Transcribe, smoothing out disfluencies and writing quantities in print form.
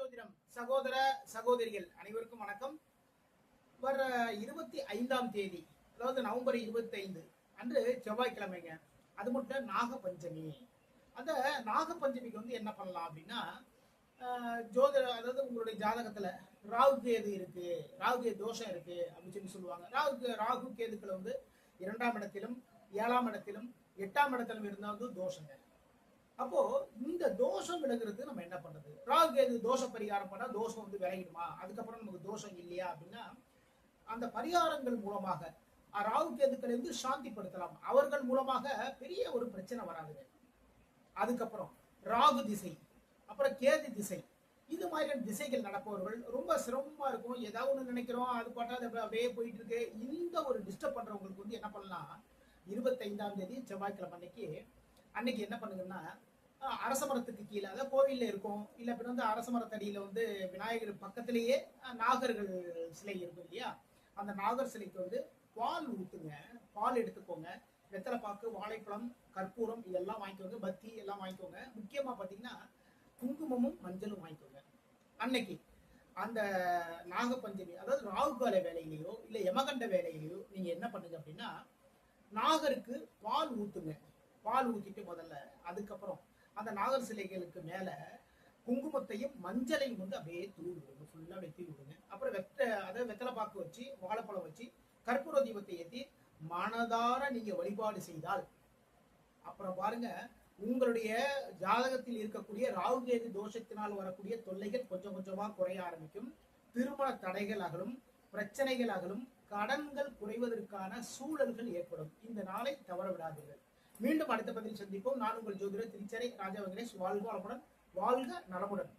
ஜோதிடம் சகோதர சகோதரிகள் அனைவருக்கும் வணக்கம். வர 25ஆம் தேதி, அதாவது நவம்பர் 25 அன்று செவ்வாய்க்கிழமைங்க. அது மட்டும் நாகபஞ்சமி. அந்த நாகபஞ்சமிக்கு என்ன பண்ணலாம் அப்படின்னா, ஜோதிட அதாவது உங்களுடைய ஜாதகத்துல ராகு கேது இருக்கு, ராகு கேது தோஷம் இருக்கு அப்படின்னு சொல்லுவாங்க. ராகு கேதுக்களை 2ஆம் இடத்திலும் 7ஆம் இடத்திலும் 8ஆம் இடத்திலும் இருந்தால் தோஷங்க. அப்போ இந்த தோஷம் விலகுறது நம்ம என்ன பண்றது? ராகு கேது தோஷ பரிகாரம் பண்ணா தோஷம் விலகிடுமா? அதுக்கப்புறம் நமக்கு தோஷம் இல்லையா அப்படின்னா, அந்த பரிகாரங்கள் மூலமாக ராகு கேதுக்களை சாந்திப்படுத்தலாம். அவர்கள் மூலமாக பெரிய ஒரு பிரச்சனை வராதுங்க. அதுக்கப்புறம் ராகு திசை, அப்புறம் கேது திசை, இது மாதிரியான திசைகள் நடப்பவர்கள் ரொம்ப சிரமமா இருக்கும். ஏதாவது ஒண்ணு நினைக்கிறோம், அது பாட்டா அப்படியே போயிட்டு இருக்கு. இந்த ஒரு டிஸ்டர்ப் பண்றவங்களுக்கு என்ன பண்ணலாம், 25ஆம் தேதி செவ்வாய்க்கிழமை அன்னைக்கு என்ன பண்ணுங்கன்னா, அரச மரத்துக்கு கீழே, அதாவது கோவில்ல இருக்கும், இல்ல பின்ன அரச மரத்தடியில விநாயகர் பக்கத்திலேயே நாகர்கள் சிலை இருக்கும் இல்லையா, அந்த நாகர் சிலைக்கு பால் ஊத்துங்க. பால் எடுத்துக்கோங்க, வெத்தலை பாக்கு, வாழைப்பழம், கற்பூரம் இதெல்லாம் வாங்கிக்கோங்க, பத்தி எல்லாம் வாங்கிக்கோங்க. முக்கியமா பாத்தீங்கன்னா குங்குமமும் மஞ்சளும் வாங்கிக்கோங்க. அன்னைக்கு அந்த நாகபஞ்சமி, அதாவது ராகுகால வேலையிலையோ இல்ல யமகண்ட வேலையிலையோ நீங்க என்ன பண்ணுங்க அப்படின்னா, நாகருக்கு பால் ஊத்துங்க. பால் ஊத்திட்டு முதல்ல, அதுக்கப்புறம் அந்த நாகர் சிலைகளுக்கு மேல குங்குமத்தையும் மஞ்சளையும் அப்படியே தூவி விடுங்க. ஃபுல்லா அப்படியே தூவி விடுங்க. அப்புறம் அதாவது வெத்தலை பாக்கு வச்சு, வாழைப்பழம் வச்சு, கற்பூர தீபத்தை ஏற்றி மனதார நீங்க வழிபாடு செய்தால், அப்புறம் பாருங்க, உங்களுடைய ஜாதகத்தில் இருக்கக்கூடிய ராகுகேது தோஷத்தினால் வரக்கூடிய தொல்லைகள் கொஞ்சம் கொஞ்சமா குறைய ஆரம்பிக்கும். திருமண தடைகள் அகலும், பிரச்சனைகள் அகலும், கடன்கள் குறைவதற்கான சூழல்கள் ஏற்படும். இந்த நாளை தவற விடாதீர்கள். மீண்டும் அடுத்த பதிவில் சந்திப்போம். நான் உங்கள் ஜோதிடர் திருச்சரை ராஜா வெங்கடேஷ். வாழ்க வளமுடன், வாழ்க நலமுடன்.